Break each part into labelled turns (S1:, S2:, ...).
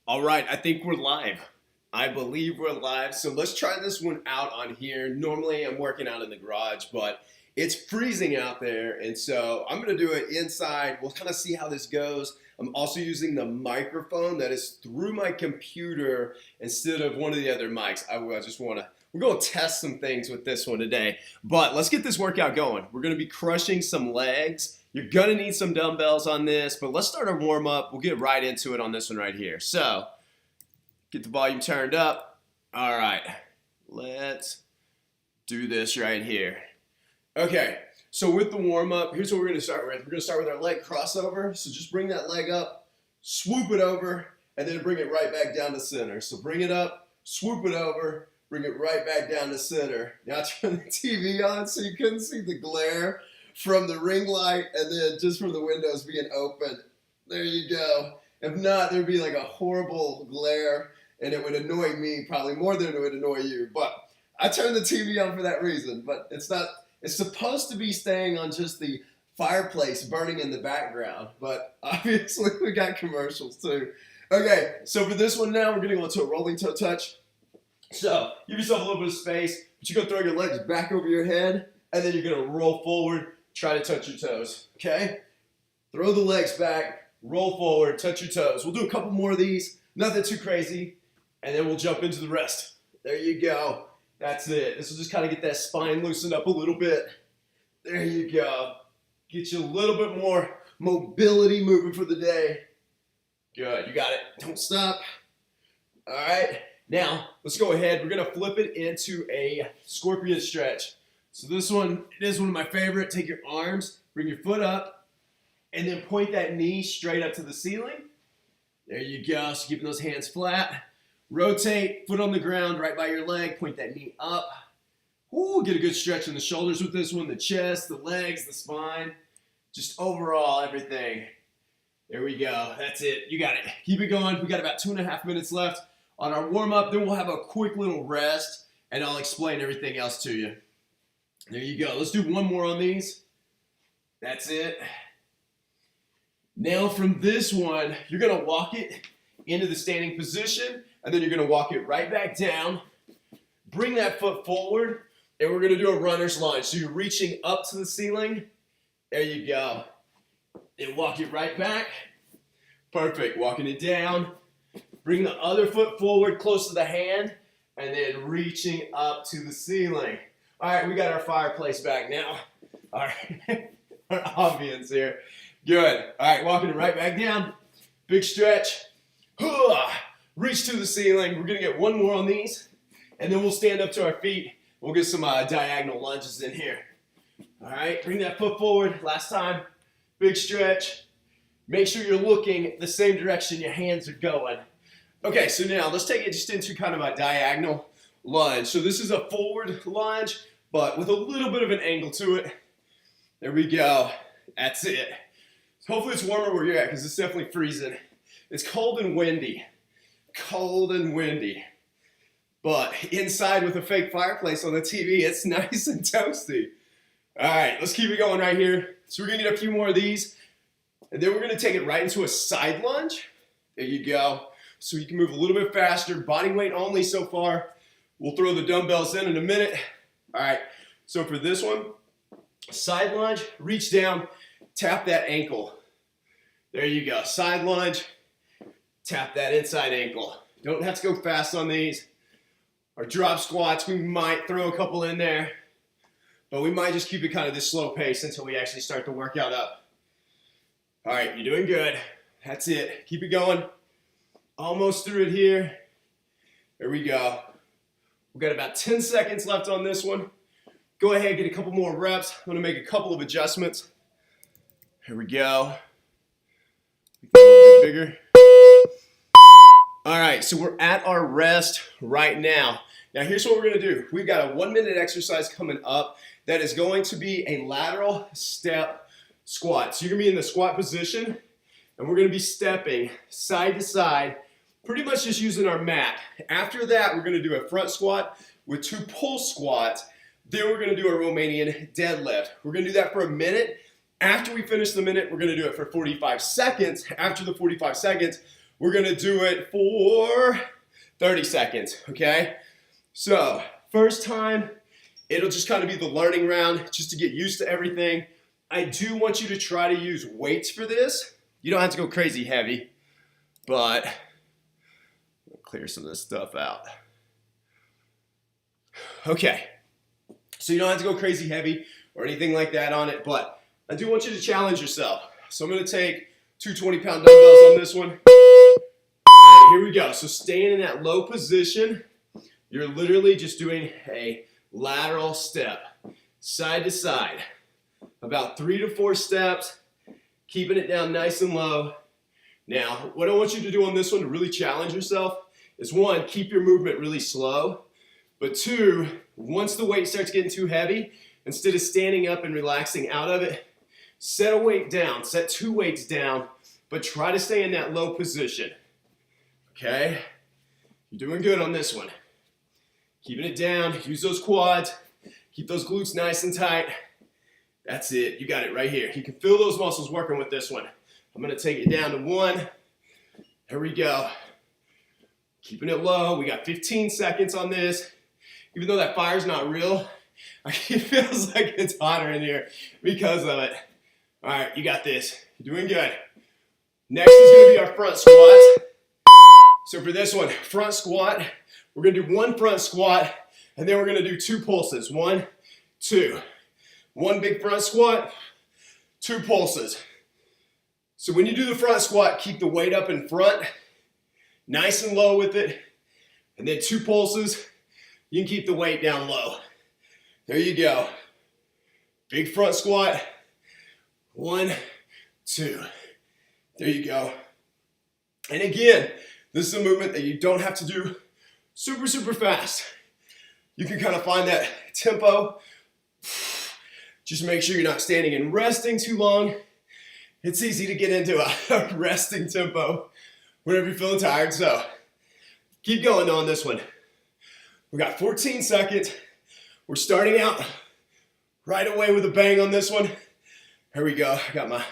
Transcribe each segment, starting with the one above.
S1: All right, I think we're live. I believe we're live. So let's try this one out on here. Normally I'm working out in the garage, but it's freezing out there. And so I'm gonna do it inside. We'll kind of see how this goes. I'm also using the microphone that is through my computer instead of one of the other mics. We're gonna test some things with this one today. But let's get this workout going. We're gonna be crushing some legs. You're gonna need some dumbbells on this, but let's start our warm up. We'll get right into it on this one right here. So, get the volume turned up. All right, let's do this right here. Okay, so with the warm up, here's what we're gonna start with. We're gonna start with our leg crossover. So just bring that leg up, swoop it over, and then bring it right back down to center. So bring it up, swoop it over, bring it right back down to center. Now turn the TV on so you couldn't see the glare from the ring light and then just from the windows being open. There you go. If not, there'd be like a horrible glare and it would annoy me probably more than it would annoy you. But I turned the TV on for that reason. But it's supposed to be staying on just the fireplace burning in the background. But obviously we got commercials too. Okay, so for this one now, we're gonna go into a rolling toe touch. So give yourself a little bit of space, but you're gonna throw your legs back over your head and then you're gonna roll forward. Try to touch your toes, okay? Throw the legs back, roll forward, touch your toes. We'll do a couple more of these, nothing too crazy, and then we'll jump into the rest. There you go. That's it. This will just kind of get that spine loosened up a little bit. There you go. Get you a little bit more mobility moving for the day. Good, you got it. Don't stop. All right, now let's go ahead. We're gonna flip it into a scorpion stretch. So this one, it is one of my favorite. Take your arms, bring your foot up, and then point that knee straight up to the ceiling. There you go, so keeping those hands flat. Rotate, foot on the ground, right by your leg, point that knee up. Ooh, get a good stretch in the shoulders with this one, the chest, the legs, the spine, just overall everything. There we go, that's it, you got it. Keep it going, we got about 2.5 minutes left on our warm up, then we'll have a quick little rest, and I'll explain everything else to you. There you go. Let's do one more on these. That's it. Now from this one, you're going to walk it into the standing position, and then you're going to walk it right back down. Bring that foot forward, and we're going to do a runner's lunge. So you're reaching up to the ceiling. There you go. And walk it right back. Perfect. Walking it down. Bring the other foot forward close to the hand, and then reaching up to the ceiling. All right, we got our fireplace back now. All right, our ambience here. Good. All right, walking it right back down. Big stretch. Reach to the ceiling. We're gonna get one more on these, and then we'll stand up to our feet. We'll get some diagonal lunges in here. All right, bring that foot forward. Last time. Big stretch. Make sure you're looking the same direction your hands are going. Okay, so now let's take it just into kind of a diagonal lunge. So this is a forward lunge, but with a little bit of an angle to it. There we go. That's it. Hopefully it's warmer where you're at because it's definitely freezing. It's cold and windy. Cold and windy. But inside with a fake fireplace on the TV, it's nice and toasty. All right, let's keep it going right here. So we're gonna get a few more of these, and then we're gonna take it right into a side lunge. There you go. So you can move a little bit faster, body weight only so far. We'll throw the dumbbells in a minute. All right, so for this one, side lunge, reach down, tap that ankle. There you go, side lunge, tap that inside ankle. Don't have to go fast on these. Our drop squats, we might throw a couple in there, but we might just keep it kind of this slow pace until we actually start the workout up. All right, you're doing good. That's it, keep it going. Almost through it here. There we go. We've got about 10 seconds left on this one. Go ahead, get a couple more reps. I'm gonna make a couple of adjustments. Here we go. Make it a little bit bigger. All right, so we're at our rest right now. Now here's what we're gonna do. We've got a 1-minute exercise coming up that is going to be a lateral step squat. So you're gonna be in the squat position, and we're gonna be stepping side to side, pretty much just using our mat. After that, we're gonna do a front squat with 2 pull squats. Then we're gonna do a Romanian deadlift. We're gonna do that for a minute. After we finish the minute, we're gonna do it for 45 seconds. After the 45 seconds, We're gonna do it for 30 seconds, okay? So, first time, it'll just kind of be the learning round, just to get used to everything. I do want you to try to use weights for this. You don't have to go crazy heavy, but I'll clear some of this stuff out. Okay, so you don't have to go crazy heavy or anything like that on it, but I do want you to challenge yourself. So I'm gonna take 2 20-pound dumbbells on this one. All right, here we go. So staying in that low position, you're literally just doing a lateral step, side to side. About 3 to 4 steps, keeping it down nice and low. Now, what I want you to do on this one to really challenge yourself is 1, keep your movement really slow. But 2, once the weight starts getting too heavy, instead of standing up and relaxing out of it, set a weight down, set 2 weights down, but try to stay in that low position. Okay? You're doing good on this one. Keeping it down, use those quads, keep those glutes nice and tight. That's it, you got it right here. You can feel those muscles working with this one. I'm gonna take it down to 1. Here we go. Keeping it low, we got 15 seconds on this. Even though that fire's not real, it feels like it's hotter in here because of it. All right, you got this, you're doing good. Next is gonna be our front squats. So for this one, front squat, we're gonna do 1 front squat, and then we're gonna do 2 pulses. 1, 2. 1 big front squat, 2 pulses. So when you do the front squat, keep the weight up in front, nice and low with it, and then 2 pulses, you can keep the weight down low. There you go. Big front squat, 1, 2. There you go. And again, this is a movement that you don't have to do super, super fast. You can kind of find that tempo. Just make sure you're not standing and resting too long. It's easy to get into a resting tempo whenever you're feeling tired, so keep going on this one. We got 14 seconds. We're starting out right away with a bang on this one. Here we go. I got my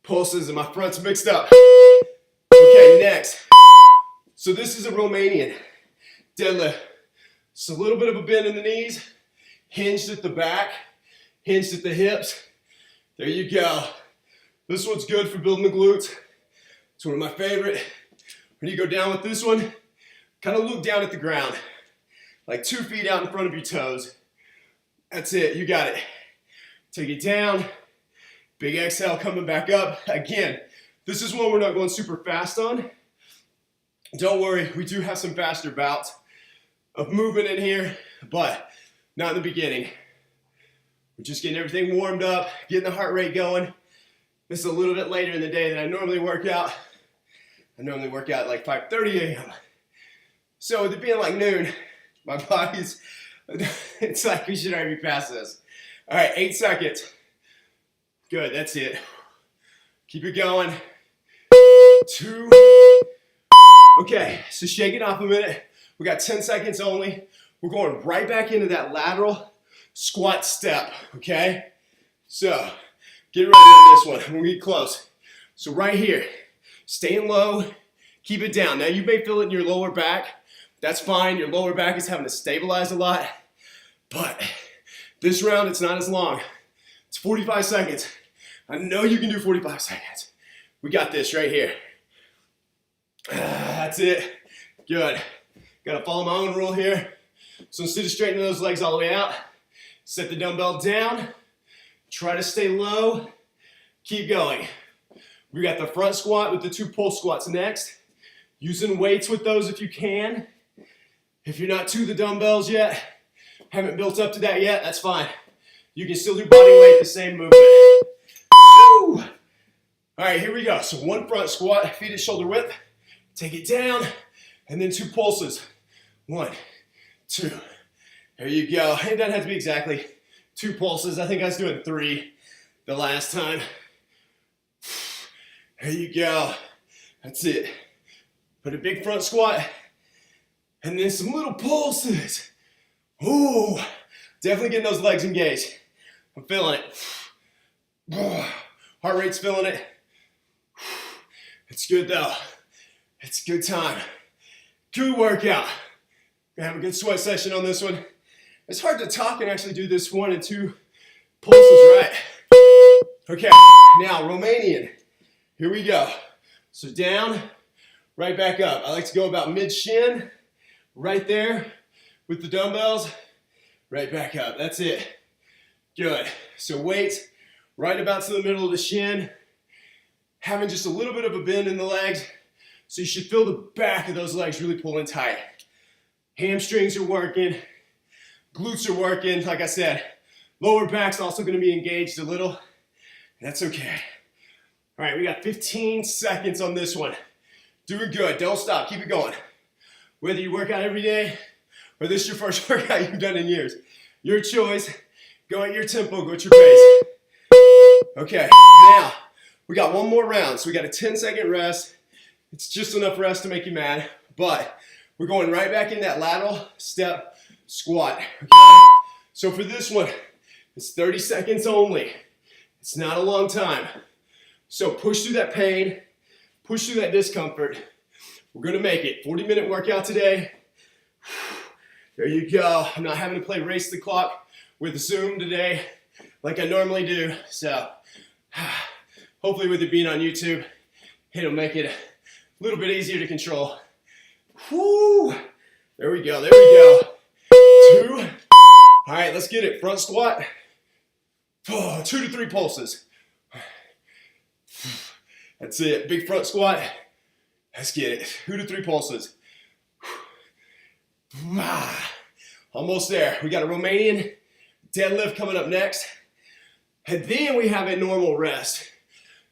S1: pulses and my fronts mixed up. Okay, next. So this is a Romanian deadlift. It's a little bit of a bend in the knees, hinged at the back, hinged at the hips. There you go. This one's good for building the glutes. It's one of my favorite. When you go down with this one, kind of look down at the ground, like 2 feet out in front of your toes. That's it, you got it. Take it down, big exhale coming back up. Again, this is one we're not going super fast on. Don't worry, we do have some faster bouts of movement in here, but not in the beginning. We're just getting everything warmed up, getting the heart rate going. This is a little bit later in the day than I normally work out. I normally work out at like 5:30 a.m. So with it being like noon, my body's, it's like we should already be past this. All right, 8 seconds. Good, that's it. Keep it going. 2. Okay, so shake it off a minute. We got 10 seconds only. We're going right back into that lateral squat step, okay? So, get ready on this one. We're gonna get close. So right here, staying low, keep it down. Now you may feel it in your lower back. That's fine. Your lower back is having to stabilize a lot. But this round, it's not as long. It's 45 seconds. I know you can do 45 seconds. We got this right here. That's it. Good. Gotta follow my own rule here. So instead of straightening those legs all the way out, set the dumbbell down, try to stay low, keep going. We got the front squat with the 2 pull squats next. Using weights with those if you can. If you're not to the dumbbells yet, haven't built up to that yet, that's fine. You can still do body weight, the same movement. Woo! All right, here we go. So 1 front squat, feet at shoulder width. Take it down, and then 2 pulses. 1, 2. There you go. It doesn't have to be exactly 2 pulses. I think I was doing 3 the last time. There you go. That's it. Put a big front squat, and then some little pulses. Ooh, definitely getting those legs engaged. I'm feeling it. Heart rate's feeling it. It's good though. It's a good time. Good workout. Gonna have a good sweat session on this one. It's hard to talk and actually do this 1 and 2 pulses right. Okay, now Romanian. Here we go. So down, right back up. I like to go about mid-shin, right there with the dumbbells, right back up. That's it. Good. So weight right about to the middle of the shin, having just a little bit of a bend in the legs. So you should feel the back of those legs really pulling tight. Hamstrings are working, glutes are working. Like I said, lower back's also going to be engaged a little. That's okay. All right, we got 15 seconds on this one. Doing good. Don't stop. Keep it going. Whether you work out every day or this is your first workout you've done in years, your choice. Go at your tempo. Go at your pace. Okay, now we got one more round. So we got a 10-second rest. It's just enough rest to make you mad, but we're going right back in that lateral step squat, okay? So for this one, it's 30 seconds only. It's not a long time. So push through that pain, push through that discomfort. We're gonna make it. 40-minute workout today. There you go. I'm not having to play race the clock with Zoom today like I normally do. So hopefully with it being on YouTube, it'll make it a little bit easier to control. Whoo! There we go, there we go. 2. All right, let's get it. Front squat. 2 to 3 pulses. That's it. Big front squat. Let's get it. 2 to 3 pulses. Almost there. We got a Romanian deadlift coming up next. And then we have a normal rest.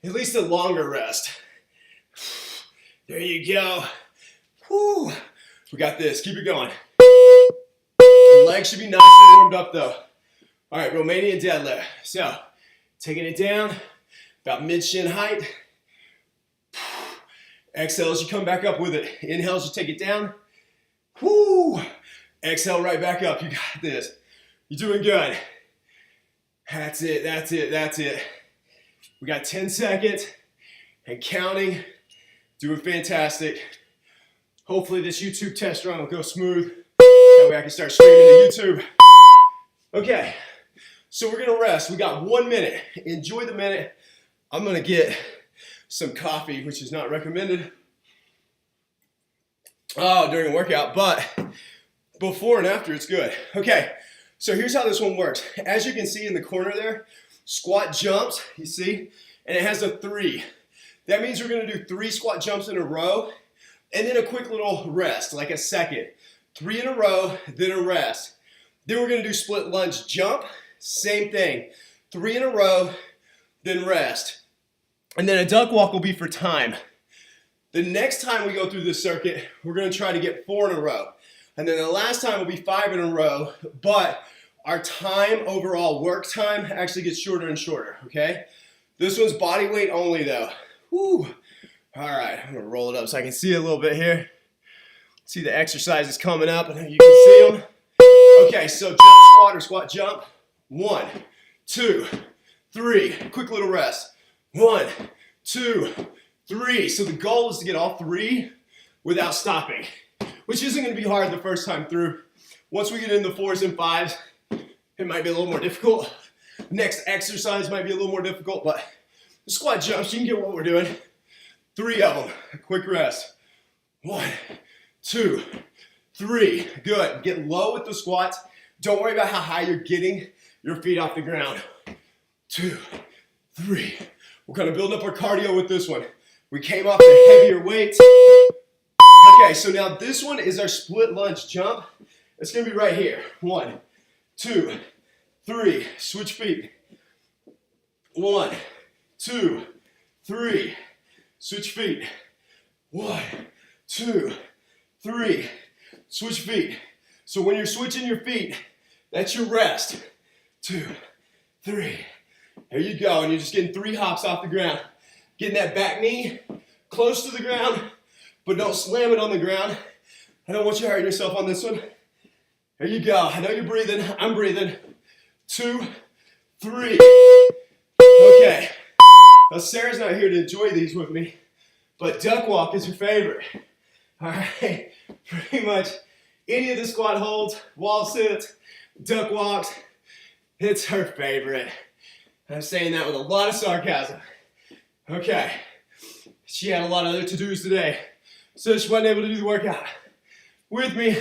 S1: At least a longer rest. There you go. Whew. We got this. Keep it going. Your legs should be nice and warmed up though. All right, Romanian deadlift. So, taking it down, about mid-shin height. Exhale as you come back up with it. Inhale as you take it down. Whoo! Exhale right back up. You got this. You're doing good. That's it, that's it, that's it. We got 10 seconds and counting. Doing fantastic. Hopefully this YouTube test run will go smooth. That way I can start streaming to YouTube. Okay, so we're gonna rest. We got 1 minute. Enjoy the minute. I'm gonna get some coffee, which is not recommended during a workout, but before and after it's good. Okay, so here's how this one works. As you can see in the corner there, squat jumps, you see, and it has a 3. That means we're gonna do 3 squat jumps in a row, and then a quick little rest, like a second. 3 in a row, then a rest. Then we're gonna do split lunge jump, same thing. 3 in a row, then rest. And then a duck walk will be for time. The next time we go through this circuit, we're gonna try to get 4 in a row. And then the last time will be 5 in a row, but our time, overall work time, actually gets shorter and shorter, okay? This one's body weight only though. Whew. All right, I'm gonna roll it up so I can see a little bit here. See the exercises coming up, and you can see them. Okay, so jump squat or squat jump. 1, 2, 3. Quick little rest. 1, 2, 3. So the goal is to get all 3 without stopping, which isn't gonna be hard the first time through. Once we get into 4s and 5s, it might be a little more difficult. Next exercise might be a little more difficult, but the squat jumps, you can get what we're doing. 3 of them. A quick rest. 1, 2, 3. Good. Get low with the squats. Don't worry about how high you're getting your feet off the ground. 2, 3. We're gonna build up our cardio with this one. We came off the heavier weights. Okay, so now this one is our split lunge jump. It's gonna be right here. 1, 2, 3. Switch feet. 1, 2, 3. Switch feet. 1, 2, 3. Switch feet. So when you're switching your feet, that's your rest. 2, 3. There you go. And you're just getting 3 hops off the ground. Getting that back knee close to the ground, but don't slam it on the ground. I don't want you hurting yourself on this one. There you go. I know you're breathing. I'm breathing. 2, 3. Okay. Now Sarah's not here to enjoy these with me, but duck walk is your favorite. All right, pretty much any of the squat holds, wall sits, duck walks, it's her favorite. I'm saying that with a lot of sarcasm. Okay, she had a lot of other to-dos today, so she wasn't able to do the workout with me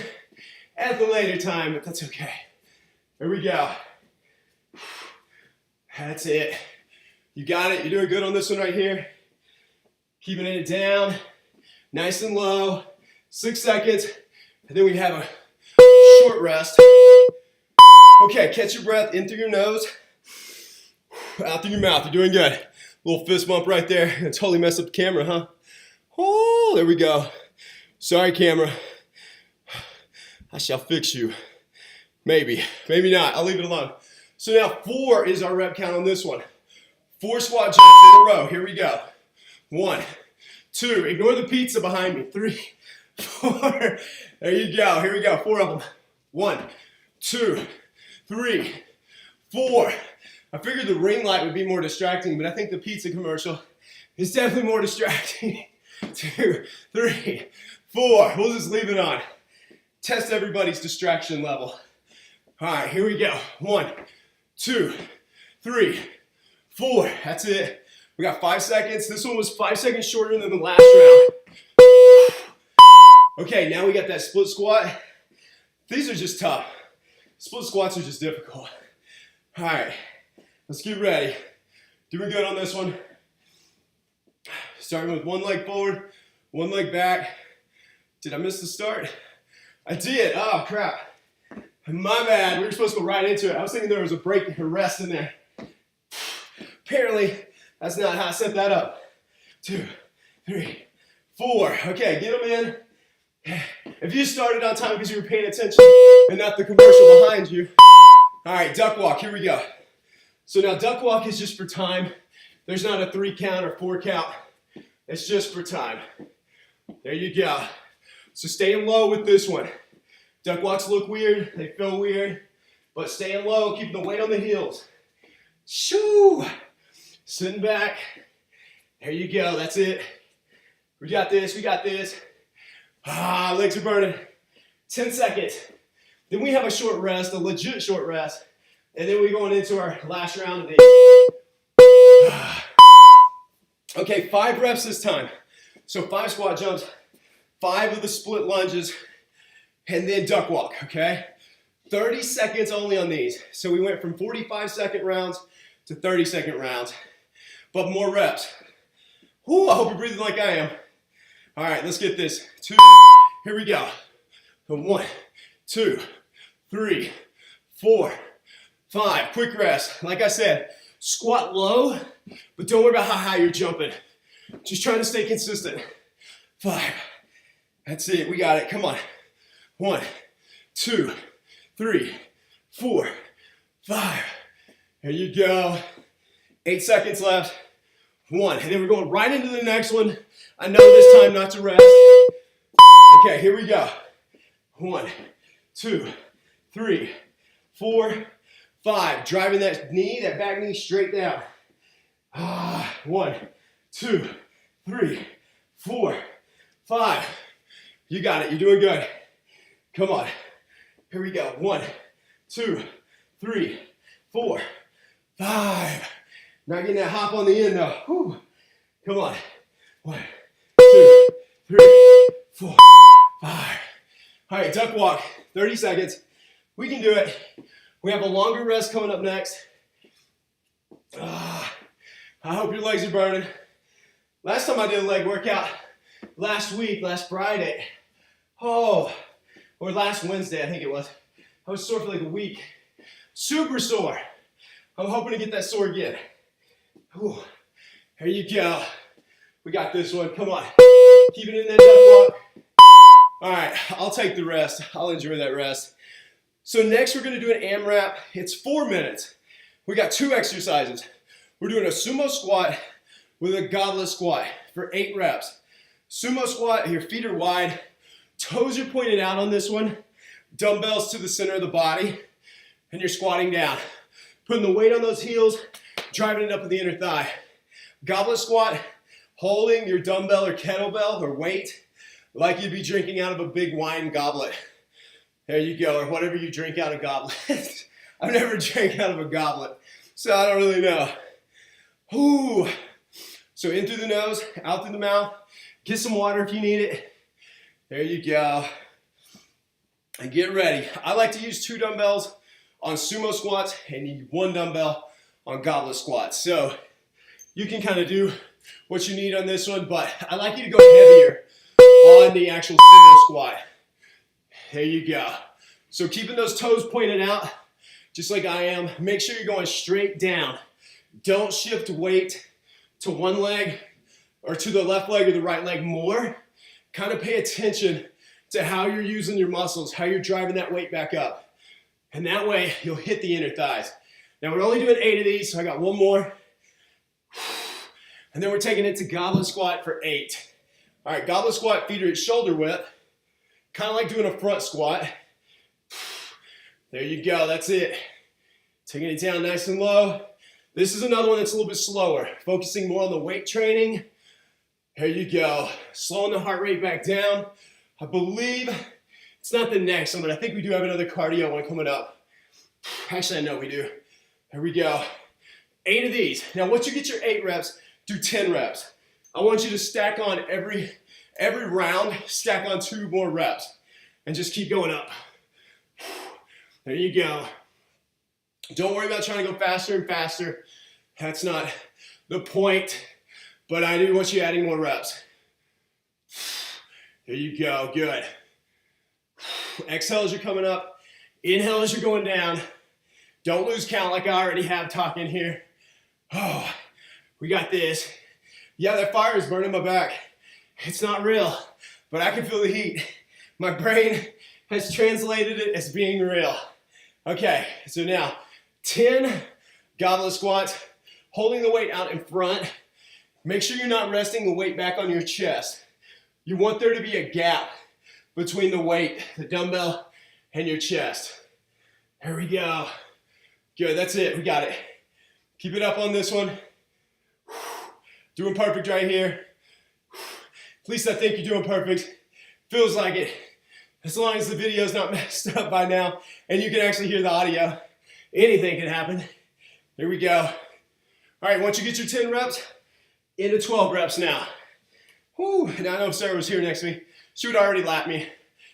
S1: at the later time, but that's okay. Here we go. That's it. You got it. You're doing good on this one right here. Keeping it down, nice and low. 6 seconds, and then we have a short rest. Okay, catch your breath in through your nose, out through your mouth. You're doing good. Little fist bump right there. Gonna totally mess up the camera, huh? Oh, there we go. Sorry, camera. I shall fix you. Maybe, maybe not. I'll leave it alone. So now 4 is our rep count on this one. 4 squat jumps in a row. Here we go. 1, 2. Ignore the pizza behind me. 3, 4. There you go. Here we go. 4 of them. 1, 2, 3, 4. I figured the ring light would be more distracting, but I think the pizza commercial is definitely more distracting. 2, 3, 4. We'll just leave it on. Test everybody's distraction level. All right, here we go. 1, 2, 3, 4. That's it. We got 5 seconds. This one was 5 seconds shorter than the last round. Okay, now we got that split squat. These are just tough. Split squats are just difficult. All right, let's get ready. Doing good on this one. Starting with one leg forward, one leg back. Did I miss the start? I did. Oh, crap. My bad. We were supposed to go right into it. I was thinking there was a break or rest in there. Apparently, that's not how I set that up. 2, 3, 4. Okay, get them in. If you started on time because you were paying attention and not the commercial behind you. All right, duck walk, here we go. So now duck walk is just for time. There's not a 3 count or 4 count. It's just for time. There you go. So staying low with this one. Duck walks look weird, they feel weird, but staying low, keeping the weight on the heels. Shoo! Sitting back. There you go, that's it. We got this, we got this. Ah, legs are burning. 10 seconds. Then we have a short rest, a legit short rest. And then we're going into our last round of these. Okay, 5 reps this time. So 5 squat jumps, 5 of the split lunges, and then duck walk, okay? 30 seconds only on these. So we went from 45-second rounds to 30-second rounds, but more reps. Whew, I hope you're breathing like I am. All right, let's get this. 2, here we go. 1, 2, 3, 4, 5. Quick rest. Like I said, squat low, but don't worry about how high you're jumping. Just trying to stay consistent. 5. That's it. We got it. Come on. 1, 2, 3, 4, 5. There you go. 8 seconds left. 1. And then we're going right into the next one. I know this time not to rest. Okay, here we go. 1, 2, 3, 4, 5. Driving that knee, that back knee straight down. 1, 2, 3, 4, 5. You got it. You're doing good. Come on. Here we go. 1, 2, 3, 4, 5. Not getting that hop on the end though. Whew. Come on. 1, 2, 3, 4, 5. All right, duck walk. 30 seconds. We can do it. We have a longer rest coming up next. I hope your legs are burning. Last time I did a leg workout, last week, last Friday. Or last Wednesday, I think it was. I was sore for like a week. Super sore. I'm hoping to get that sore again. Whew. Here you go. We got this one. Come on. Keep it in that duck walk. All right, I'll take the rest. I'll enjoy that rest. So next we're going to do an AMRAP. It's 4 minutes. We got 2 exercises. We're doing a sumo squat with a goblet squat for 8 reps. Sumo squat, your feet are wide. Toes are pointed out on this one. Dumbbells to the center of the body. And you're squatting down. Putting the weight on those heels, driving it up with the inner thigh. Goblet squat, holding your dumbbell or kettlebell or weight like you'd be drinking out of a big wine goblet. There you go, or whatever you drink out of goblets. I've never drank out of a goblet, so I don't really know. Ooh. So in through the nose, out through the mouth. Get some water if you need it. There you go. And get ready. I like to use 2 dumbbells on sumo squats and 1 dumbbell on goblet squats. So you can kind of do what you need on this one, but I like you to go heavier on the actual sumo squat. There you go. So keeping those toes pointed out, just like I am. Make sure you're going straight down. Don't shift weight to one leg or to the left leg or the right leg more. Kind of pay attention to how you're using your muscles, how you're driving that weight back up. And that way, you'll hit the inner thighs. Now, we're only doing 8 of these, so I got 1 more. And then we're taking it to goblet squat for 8. All right, goblet squat, feet are at shoulder width. Kind of like doing a front squat. There you go, that's it. Taking it down nice and low. This is another one that's a little bit slower, focusing more on the weight training. There you go. Slowing the heart rate back down. I believe it's not the next one, but I think we do have another cardio one coming up. Actually, I know we do. Here we go. 8 of these. Now, once you get your 8 reps, do 10 reps. I want you to stack on every round, stack on 2 more reps, and just keep going up. There you go. Don't worry about trying to go faster and faster. That's not the point, but I do want you adding more reps. There you go, good. Exhale as you're coming up. Inhale as you're going down. Don't lose count like I already have talking here. Oh, we got this. Yeah, that fire is burning my back. It's not real, but I can feel the heat. My brain has translated it as being real. Okay, so now 10 goblet squats, holding the weight out in front. Make sure you're not resting the weight back on your chest. You want there to be a gap between the weight, the dumbbell, and your chest. There we go. Good, that's it, we got it. Keep it up on this one. Doing perfect right here. At least I think you're doing perfect. Feels like it. As long as the video's not messed up by now and you can actually hear the audio, anything can happen. Here we go. All right, once you get your 10 reps, into 12 reps now. Whew, now I know if Sarah was here next to me, she would already lap me.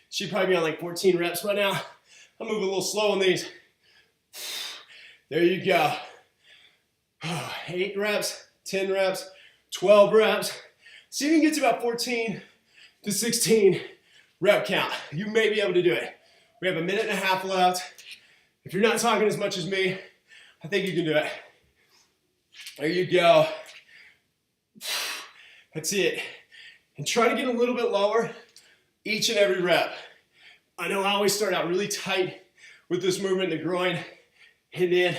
S1: She'd probably be on like 14 reps by now. I'm moving a little slow on these. There you go. 8 reps, 10 reps, 12 reps. See if you can get to about 14 to 16 rep count. You may be able to do it. We have 1.5 minutes left. If you're not talking as much as me, I think you can do it. There you go. That's it. And try to get a little bit lower each and every rep. I know I always start out really tight with this movement in the groin, and then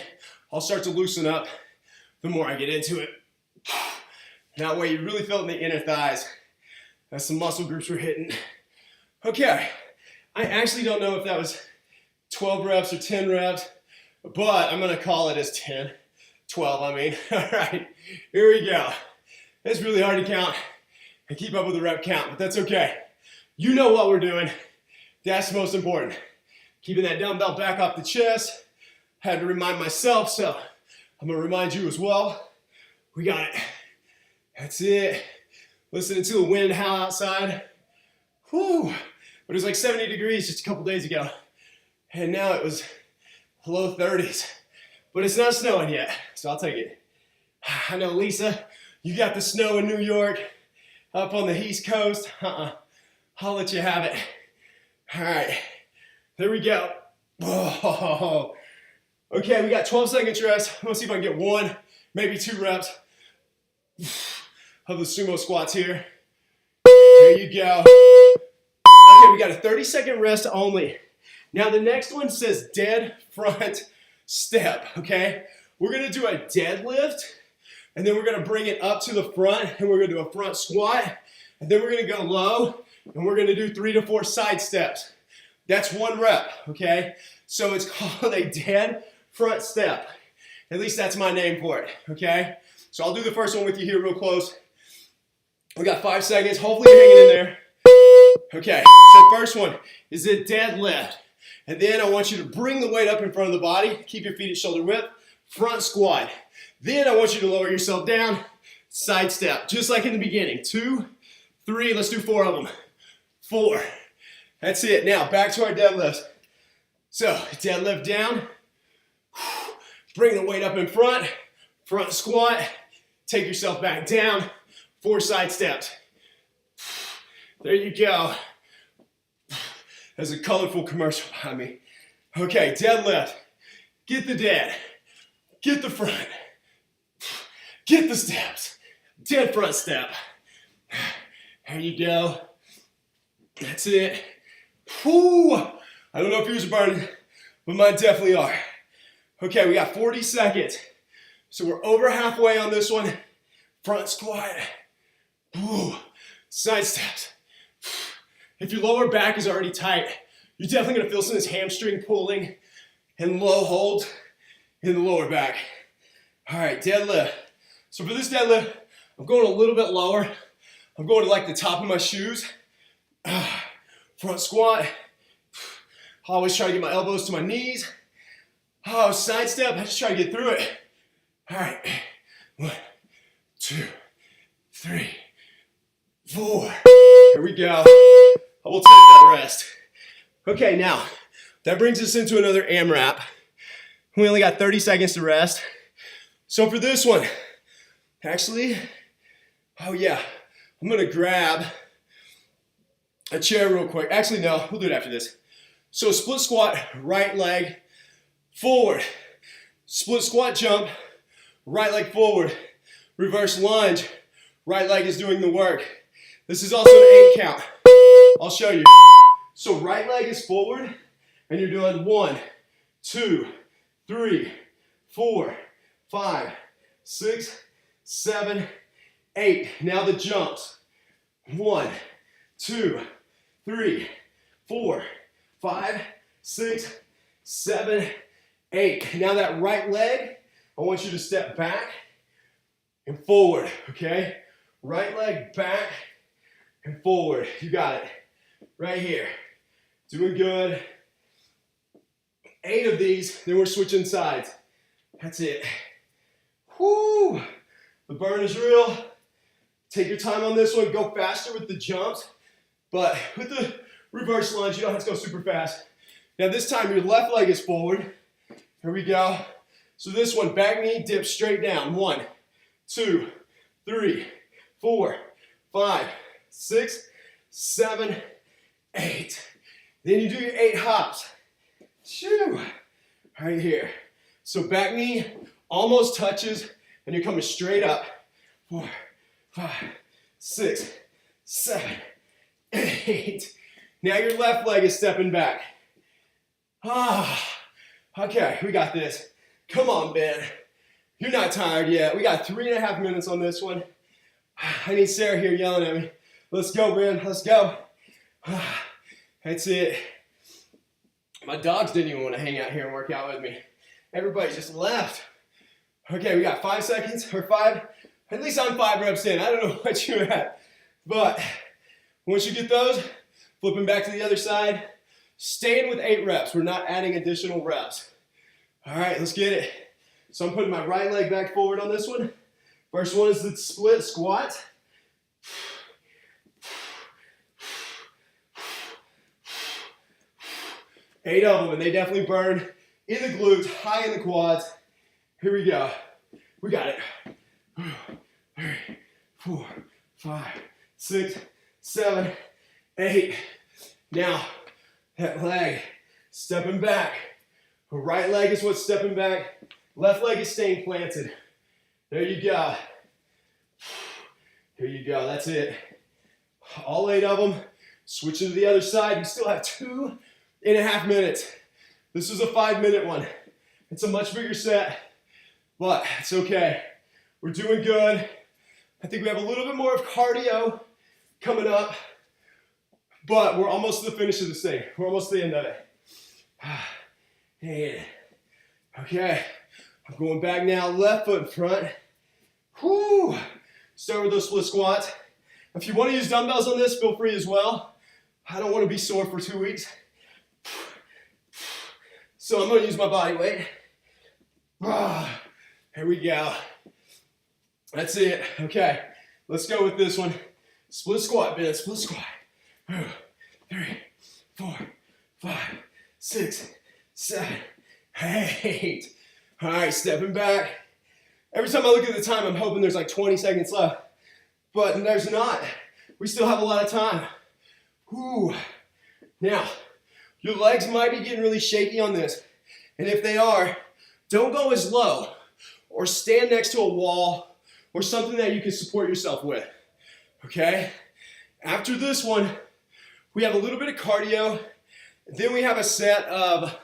S1: I'll start to loosen up the more I get into it. That way you really feel it in the inner thighs. That's some muscle groups we're hitting. Okay, I actually don't know if that was 12 reps or 10 reps, but I'm gonna call it as 10, 12 I mean. All right, here we go. It's really hard to count and keep up with the rep count, but that's okay. You know what we're doing. That's the most important. Keeping that dumbbell back off the chest. Had to remind myself, so I'm gonna remind you as well. We got it. That's it. Listening to the wind howl outside. Whew. But it was like 70 degrees just a couple days ago. And now it was low 30s. But it's not snowing yet, so I'll take it. I know, Lisa, you got the snow in New York, up on the East Coast. I'll let you have it. All right, there we go. Oh. Okay, we got 12 seconds rest. I'm gonna see if I can get 1, maybe 2 reps of the sumo squats here. There you go. Okay, we got a 30-second rest only. Now the next one says dead front step, okay? We're gonna do a deadlift, and then we're gonna bring it up to the front, and we're gonna do a front squat, and then we're gonna go low, and we're gonna do 3 to 4 side steps. That's 1 rep, okay? So it's called a dead front step. At least that's my name for it, okay? So I'll do the first one with you here real close. We got 5 seconds. Hopefully you're hanging in there. Okay, so first one is a deadlift. And then I want you to bring the weight up in front of the body. Keep your feet at shoulder width. Front squat. Then I want you to lower yourself down. Side step, just like in the beginning. 2, 3, let's do 4 of them. 4. That's it. Now, back to our deadlifts. So, deadlift down. Bring the weight up in front. Front squat. Take yourself back down. 4 side steps. There you go. There's a colorful commercial behind me. Okay, deadlift. Get the dead. Get the front. Get the steps. Dead front step. There you go. That's it. Whew. I don't know if yours are burning, but mine definitely are. Okay, we got 40 seconds. So we're over halfway on this one. Front squat. Whew. Side steps. If your lower back is already tight, you're definitely gonna feel some of this hamstring pulling and low holds in the lower back. All right, deadlift. So for this deadlift, I'm going a little bit lower. I'm going to like the top of my shoes. Front squat. I always try to get my elbows to my knees. Oh, side step, I just try to get through it. All right, 1, 2, 3, 4. Here we go. I will take that rest. Okay, now, that brings us into another AMRAP. We only got 30 seconds to rest. So for this one, actually, oh yeah, I'm gonna grab a chair real quick. Actually, no, we'll do it after this. So split squat, right leg forward. Split squat jump, right leg forward. Reverse lunge, right leg is doing the work. This is also an 8 count. I'll show you. So right leg is forward, and you're doing 1, 2, 3, 4, 5, 6, 7, 8. Now the jumps. 1, 2, 3, 4, 5, 6, 7, 8. Now that right leg, I want you to step back and forward, okay? Right leg back and forward. You got it. Right here. Doing good. 8 of these, then we're switching sides. That's it. Whoo! The burn is real. Take your time on this one. Go faster with the jumps. But with the reverse lunge, you don't have to go super fast. Now this time, your left leg is forward. Here we go. So this one, back knee, dip straight down. 1, 2, 3, 4, 5, 6, 7, 8. Then you do your 8 hops. Shoo. Right here. So back knee almost touches, and you're coming straight up. 4, 5, 6, 7, 8. Now your left leg is stepping back. Okay, we got this. Come on, Ben. You're not tired yet. We got 3.5 minutes on this one. I need Sarah here yelling at me. Let's go, Ben. Let's go. That's it. My dogs didn't even want to hang out here and work out with me. Everybody just left. Okay, we got 5 seconds, or 5. At least I'm 5 reps in. I don't know what you're at. But once you get those, flipping back to the other side, staying with 8 reps. We're not adding additional reps. All right, let's get it. So I'm putting my right leg back forward on this one. First one is the split squat. 8 of them, and they definitely burn in the glutes, high in the quads. Here we go. We got it. 3, 4, 5, 6, 7, 8. Now, that leg, stepping back. The right leg is what's stepping back. Left leg is staying planted. There you go. Here you go, that's it. All 8 of them. Switching to the other side. You still have 2.5 minutes. This is a 5-minute one. It's a much bigger set, but it's okay. We're doing good. I think we have a little bit more of cardio coming up, but we're almost to the finish of this thing. We're almost to the end of it. And, okay, I'm going back now, left foot in front. Whoo! Start with those split squats. If you want to use dumbbells on this, feel free as well. I don't want to be sore for 2 weeks. So I'm going to use my body weight. Here we go. That's it. Okay, let's go with this one. Split squat, Ben, split squat. 2, 3, 4, 5, 6, 7, 8. All right, stepping back. Every time I look at the time, I'm hoping there's like 20 seconds left, but there's not. We still have a lot of time. Whew. Now, your legs might be getting really shaky on this, and if they are, don't go as low, or stand next to a wall, or something that you can support yourself with, okay? After this one, we have a little bit of cardio, then we have a set of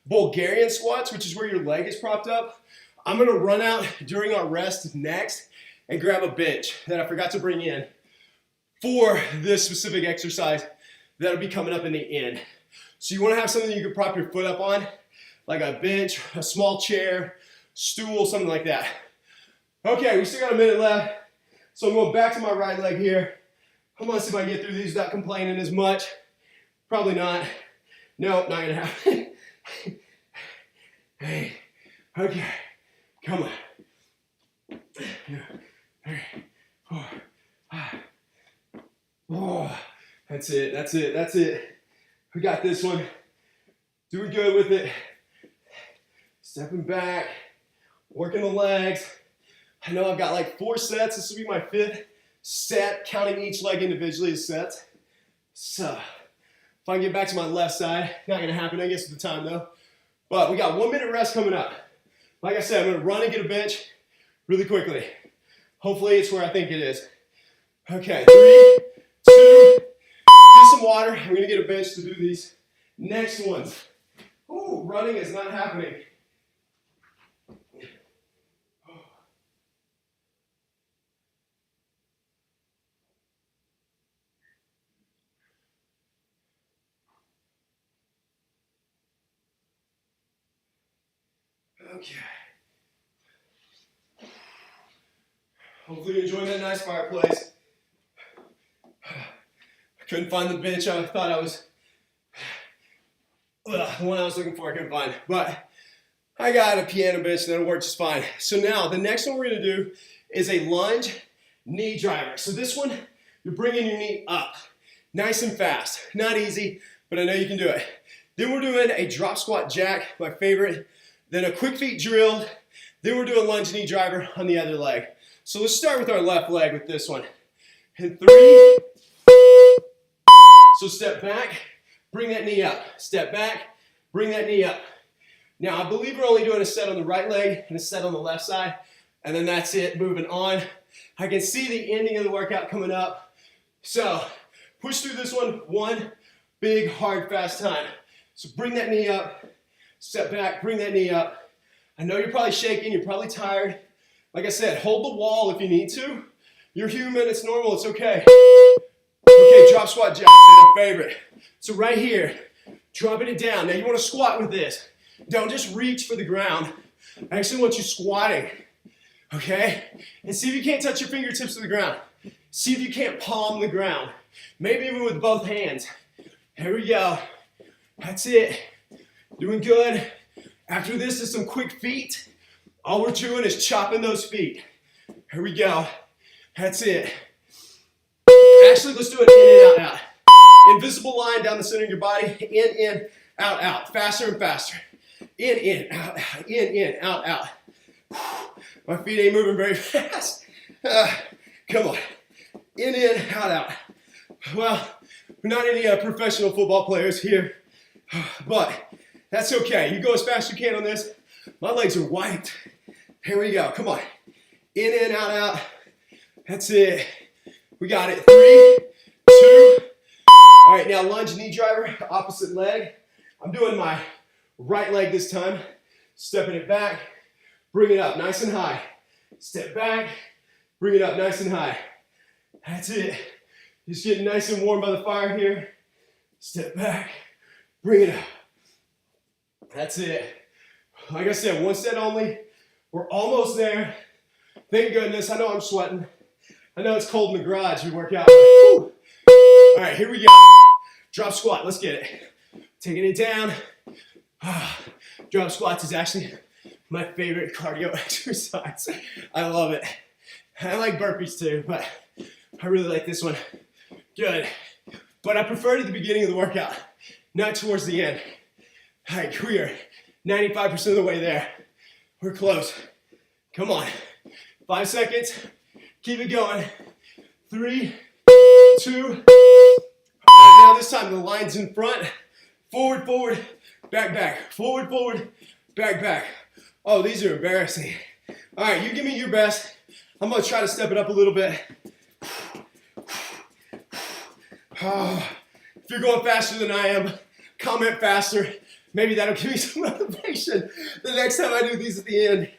S1: Bulgarian squats, which is where your leg is propped up. I'm gonna run out during our rest next and grab a bench that I forgot to bring in for this specific exercise that'll be coming up in the end. So you wanna have something you can prop your foot up on, like a bench, a small chair, stool, something like that. Okay, we still got a minute left. So I'm going back to my right leg here. I'm gonna see if I can get through these without complaining as much. Probably not. Nope, not gonna happen. Hey, okay, come on. 2, 3, 4, 5. Oh, that's it, that's it, that's it. We got this one. Doing good with it. Stepping back, working the legs. I know I've got like 4 sets. This will be my 5th set, counting each leg individually as sets. So, if I can get back to my left side, not gonna happen, I guess, at the time though. But we got 1 minute rest coming up. Like I said, I'm gonna run and get a bench really quickly. Hopefully it's where I think it is. Okay, 3, 2, get some water. I'm gonna get a bench to do these next ones. Ooh, running is not happening. Okay. Hopefully you're enjoying that nice fireplace. I couldn't find the bench I thought I was, the one I was looking for I couldn't find. But I got a piano bench that'll work just fine. So now the next one we're gonna do is a lunge knee driver. So this one, you're bringing your knee up, nice and fast. Not easy, but I know you can do it. Then we're doing a drop squat jack, my favorite. Then a quick feet drill. Then we're doing lunge knee driver on the other leg. So let's start with our left leg with this one. And 3. So step back, bring that knee up. Step back, bring that knee up. Now I believe we're only doing a set on the right leg and a set on the left side. And then that's it, moving on. I can see the ending of the workout coming up. So push through this one big, hard, fast time. So bring that knee up. Step back, bring that knee up. I know you're probably shaking, you're probably tired. Like I said, hold the wall if you need to. You're human, it's normal, it's okay. Okay, drop squat jacks are my favorite. So right here, dropping it down. Now you want to squat with this. Don't just reach for the ground. I actually want you squatting, okay? And see if you can't touch your fingertips to the ground. See if you can't palm the ground. Maybe even with both hands. Here we go. That's it. Doing good. After this is some quick feet. All we're doing is chopping those feet. Here we go. That's it. Actually, let's do it in and out, out. Invisible line down the center of your body. In, out, out. Faster and faster. In, out, out. In, out, out. My feet ain't moving very fast. Come on. In, out, out. Well, we're not any professional football players here, but that's okay. You go as fast as you can on this. My legs are wiped. Here we go. Come on. In, out, out. That's it. We got it. 3, 2. All right, now lunge knee driver, opposite leg. I'm doing my right leg this time. Stepping it back. Bring it up nice and high. Step back. Bring it up nice and high. That's it. Just getting nice and warm by the fire here. Step back. Bring it up. That's it. Like I said, 1 set only. We're almost there. Thank goodness. I know I'm sweating. I know it's cold in the garage, we work out. All right, here we go. Drop squat, let's get it. Taking it down. Drop squats is actually my favorite cardio exercise. I love it. I like burpees too, but I really like this one. Good. But I prefer it at the beginning of the workout, not towards the end. All right, we are 95% of the way there. We're close. Come on. 5 seconds. Keep it going. 3, 2. All right, now this time the line's in front. Forward, forward, back, back. Forward, forward, back, back. Oh, these are embarrassing. All right, you give me your best. I'm gonna try to step it up a little bit. If you're going faster than I am, comment faster. Maybe that'll give me some motivation the next time I do these at the end.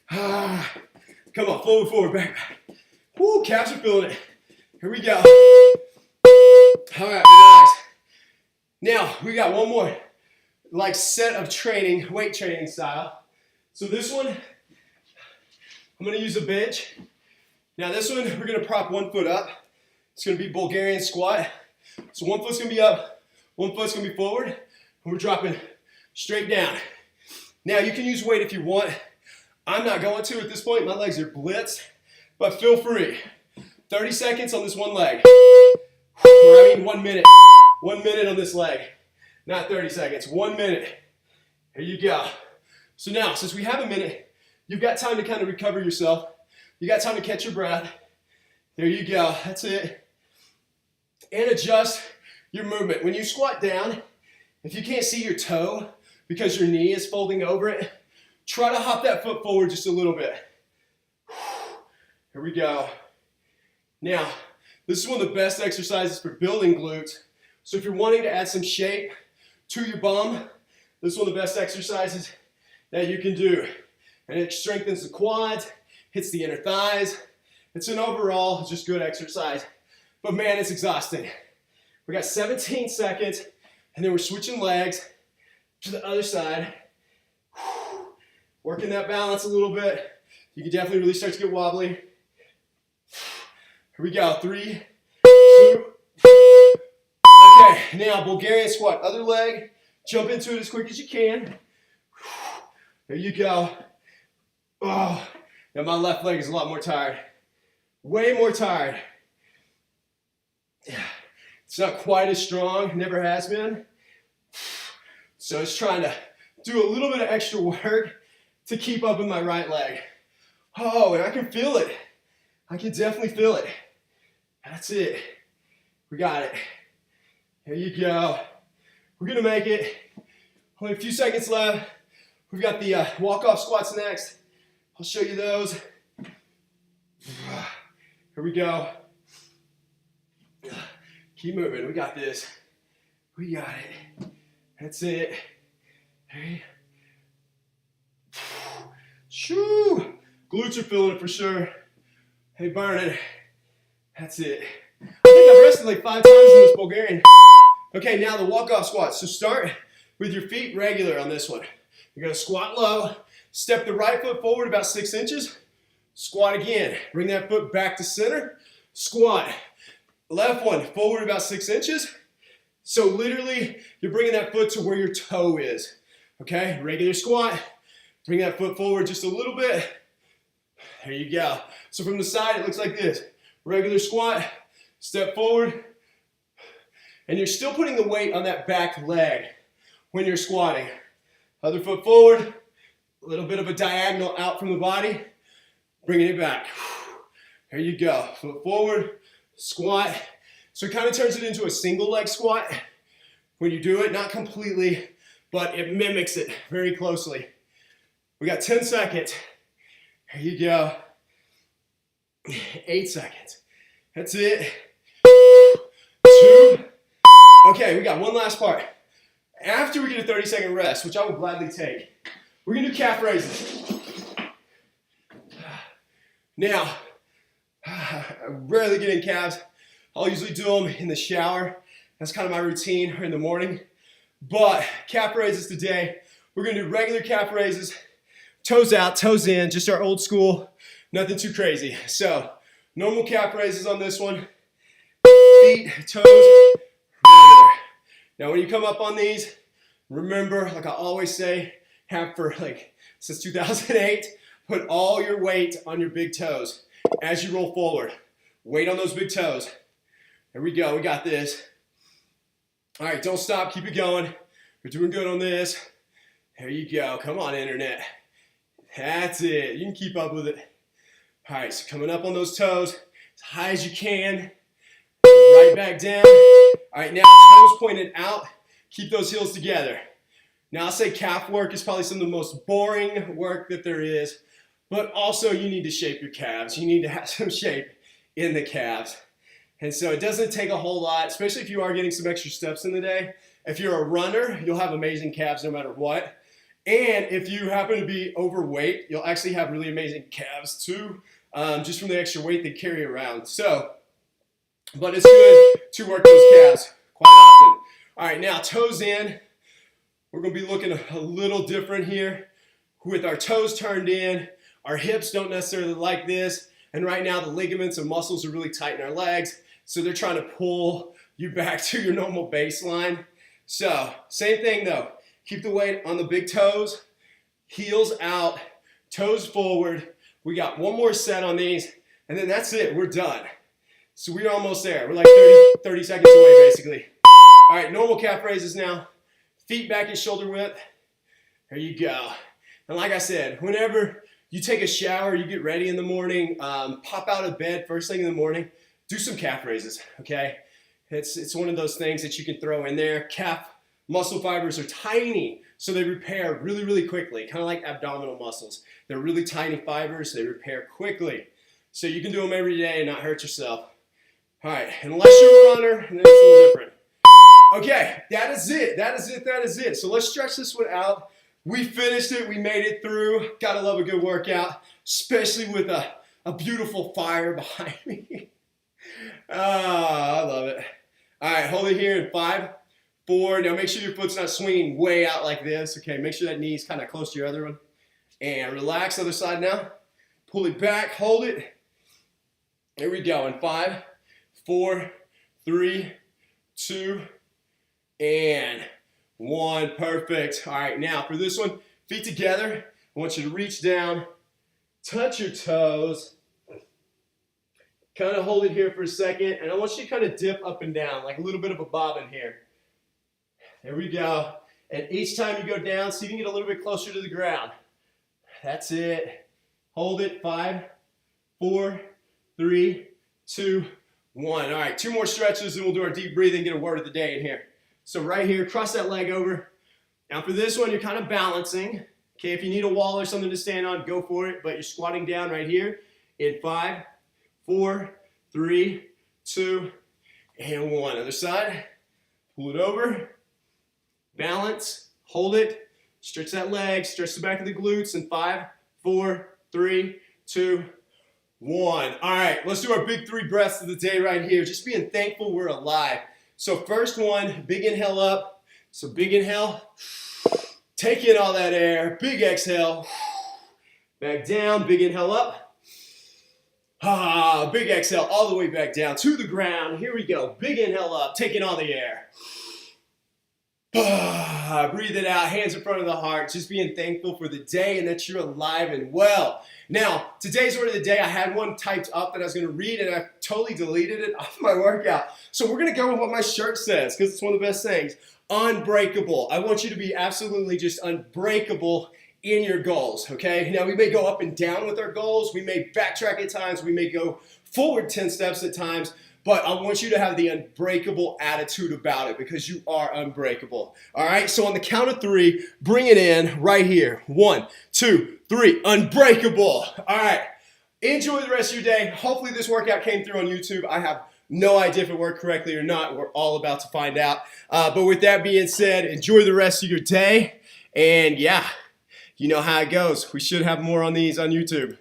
S1: Come on, forward, forward, back, back. Woo, calves are feeling it. Here we go. All right, relax. Now, we got one more like set of training, weight training style. So this one, I'm gonna use a bench. Now this one, we're gonna prop one foot up. It's gonna be Bulgarian squat. So one foot's gonna be up, one foot's gonna be forward, and we're dropping straight down. Now you can use weight if you want. I'm not going to at this point, my legs are blitzed, but feel free. 30 seconds on this one leg. Or I mean 1 minute. 1 minute on this leg. Not 30 seconds, 1 minute. Here you go. So now, since we have a minute, you've got time to kind of recover yourself. You got time to catch your breath. There you go, that's it. And adjust your movement. When you squat down, if you can't see your toe because your knee is folding over it, try to hop that foot forward just a little bit. Here we go. Now, this is one of the best exercises for building glutes. So if you're wanting to add some shape to your bum, this is one of the best exercises that you can do. And it strengthens the quads, hits the inner thighs. It's an overall just good exercise. But man, it's exhausting. We got 17 seconds, and then we're switching legs to the other side. Working that balance a little bit. You can definitely really start to get wobbly. Here we go, 3, 2. Okay, now Bulgarian squat, other leg. Jump into it as quick as you can. There you go. Oh, now my left leg is a lot more tired. Way more tired. It's not quite as strong, never has been. So it's trying to do a little bit of extra work to keep up with my right leg. Oh, and I can feel it. I can definitely feel it. That's it. We got it. There you go. We're gonna make it. Only a few seconds left. We've got the walk-off squats next. I'll show you those. Here we go. Keep moving, we got this. We got it. That's it. Hey. Shoo! Glutes are feeling it for sure. Hey, burning. That's it. I think I've rested like 5 times in this Bulgarian. Okay, now the walk-off squat. So start with your feet regular on this one. You're gonna squat low, step the right foot forward about 6 inches, squat again. Bring that foot back to center, squat. Left one forward about 6 inches. So literally, you're bringing that foot to where your toe is. Okay, regular squat. Bring that foot forward just a little bit. There you go. So from the side, it looks like this. Regular squat, step forward. And you're still putting the weight on that back leg when you're squatting. Other foot forward, a little bit of a diagonal out from the body, bringing it back. There you go, foot forward, squat. So it kind of turns it into a single leg squat when you do it, not completely, but it mimics it very closely. We got 10 seconds. There you go. 8 seconds. That's it. 2. Okay, we got one last part. After we get a 30-second rest, which I will gladly take, we're gonna do calf raises. Now, I rarely get in calves. I'll usually do them in the shower. That's kind of my routine, or in the morning. But calf raises today, we're gonna do regular calf raises, toes out, toes in, just our old school, nothing too crazy. So Normal calf raises on this one. Feet, toes, regular. Now when you come up on these, remember, like I always say, have for like since 2008, put all your weight on your big toes as you roll forward. Weight on those big toes. There we go, we got this. All right, don't stop, keep it going. We're doing good on this. There you go, come on internet. That's it, you can keep up with it. All right, so coming up on those toes, as high as you can. Right back down. All right, now toes pointed out. Keep those heels together. Now I'll say calf work is probably some of the most boring work that there is, but also you need to shape your calves. You need to have some shape in the calves. And so it doesn't take a whole lot, especially if you are getting some extra steps in the day. If you're a runner, you'll have amazing calves no matter what. And if you happen to be overweight, you'll actually have really amazing calves too, just from the extra weight they carry around. So, but it's good to work those calves quite often. All right, now toes in. We're going to be looking a little different here with our toes turned in. Our hips don't necessarily like this. And right now the ligaments and muscles are really tight in our legs. So they're trying to pull you back to your normal baseline. So same thing though. Keep the weight on the big toes. Heels out. Toes forward. We got one more set on these. And then that's it. We're done. So we're almost there. We're like 30 seconds away basically. All right, normal calf raises now. Feet back at shoulder width. There you go. And like I said, whenever you take a shower, you get ready in the morning, pop out of bed first thing in the morning, do some calf raises, okay? It's one of those things that you can throw in there. Calf muscle fibers are tiny, so they repair really, really quickly, kind of like abdominal muscles. They're really tiny fibers, they repair quickly. So you can do them every day and not hurt yourself. All right, unless you're a runner, then it's a little different. Okay, that is it, that is it, that is it. So let's stretch this one out. We finished it, we made it through. Gotta love a good workout, especially with a beautiful fire behind me. I love it. All right, hold it here in 5, 4. Now make sure your foot's not swinging way out like this. Okay, make sure that knee's kind of close to your other one. And relax, other side now. Pull it back, hold it. Here we go, in 5, 4, 3, 2, and 1. Perfect. All right, now for this one, feet together. I want you to reach down, touch your toes, kind of hold it here for a second, and I want you to kind of dip up and down, like a little bit of a bobbin here. There we go. And each time you go down, see if you can get a little bit closer to the ground. That's it. Hold it. 5, 4, 3, 2, 1. All right, 2 more stretches, and we'll do our deep breathing, get a word of the day in here. So right here, cross that leg over. Now for this one, you're kind of balancing. Okay, if you need a wall or something to stand on, go for it, but you're squatting down right here in 5, 4, 3, 2, and 1. Other side, pull it over, balance, hold it, stretch that leg, stretch the back of the glutes in 5, 4, 3, 2, 1. All right, let's do our big 3 breaths of the day right here. Just being thankful we're alive. So first one, big inhale up. So big inhale, take in all that air. Big exhale, back down, big inhale up. Big exhale all the way back down to the ground. Here we go, big inhale up, taking all the air. Breathe it out, hands in front of the heart, just being thankful for the day and that you're alive and well. Now, today's word of the day, I had one typed up that I was going to read and I totally deleted it off my workout. So we're going to go with what my shirt says because it's one of the best things. Unbreakable. I want you to be absolutely just unbreakable in your goals, okay? Now, we may go up and down with our goals. We may backtrack at times. We may go forward 10 steps at times. But I want you to have the unbreakable attitude about it because you are unbreakable. All right, so on the count of 3, bring it in right here. 1, 2, 3, unbreakable. All right, enjoy the rest of your day. Hopefully this workout came through on YouTube. I have no idea if it worked correctly or not. We're all about to find out. But with that being said, enjoy the rest of your day. And yeah, you know how it goes. We should have more on these on YouTube.